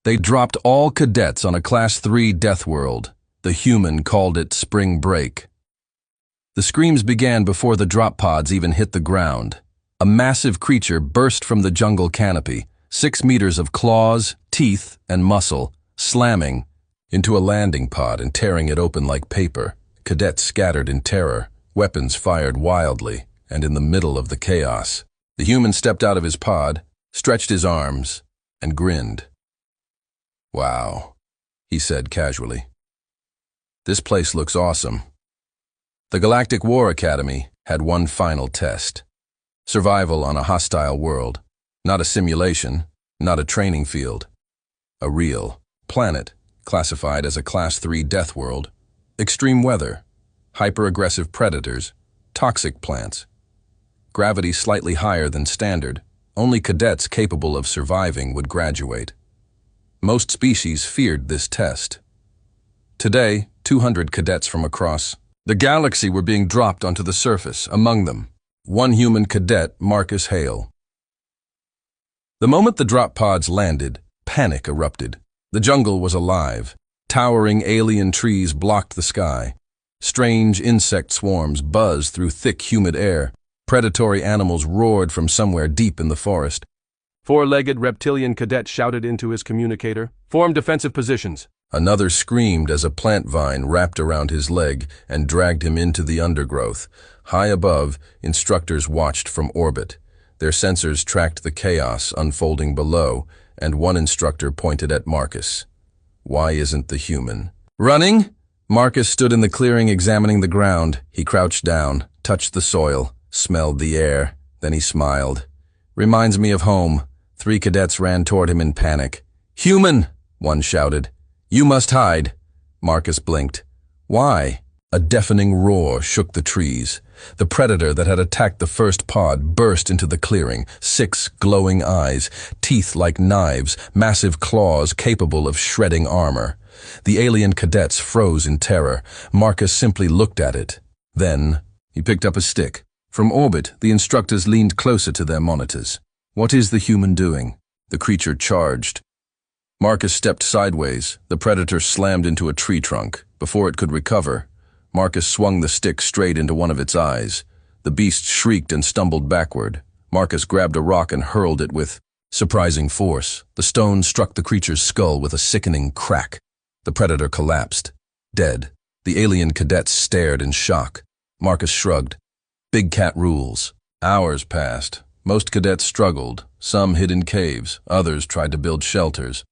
They dropped all cadets on a Class 3 death world. The human called it spring break. The screams began before the drop pods even hit the ground. A massive creature burst from the jungle canopy, 6 meters of claws, teeth, and muscle, slamming into a landing pod and tearing it open like paper. Cadets scattered in terror, weapons fired wildly, and in the middle of the chaos, the human stepped out of his pod, stretched his arms, and grinned. "Wow," he said casually. "This place looks awesome." The Galactic War Academy had one final test. Survival on a hostile world. Not a simulation, not a training field. A real planet, classified as a Class 3 death world. Extreme weather, hyper-aggressive predators, toxic plants. Gravity slightly higher than standard. Only cadets capable of surviving would graduate. Most species feared this test. Today, 200 cadets from across the galaxy were being dropped onto the surface, among them one human cadet, Marcus Hale. The moment the drop pods landed, panic erupted. The jungle was alive. Towering alien trees blocked the sky. Strange insect swarms buzzed through thick, humid air. Predatory animals roared from somewhere deep in the forest. Four-legged reptilian cadet shouted into his communicator, "Form defensive positions." Another screamed as a plant vine wrapped around his leg and dragged him into the undergrowth. High above, instructors watched from orbit. Their sensors tracked the chaos unfolding below, and one instructor pointed at Marcus. "Why isn't the human running?" Marcus stood in the clearing examining the ground. He crouched down, touched the soil, smelled the air, then he smiled. "Reminds me of home." 3 cadets ran toward him in panic. "Human!" one shouted. "You must hide." Marcus blinked. "Why?" A deafening roar shook the trees. The predator that had attacked the first pod burst into the clearing, 6 glowing eyes, teeth like knives, massive claws capable of shredding armor. The alien cadets froze in terror. Marcus simply looked at it. Then, he picked up a stick. From orbit, the instructors leaned closer to their monitors. "What is the human doing?" The creature charged. Marcus stepped sideways. The predator slammed into a tree trunk. Before it could recover, Marcus swung the stick straight into one of its eyes. The beast shrieked and stumbled backward. Marcus grabbed a rock and hurled it with surprising force. The stone struck the creature's skull with a sickening crack. The predator collapsed, dead. The alien cadets stared in shock. Marcus shrugged. Big cat rules. Hours passed. Most cadets struggled. Some hid in caves. Others tried to build shelters.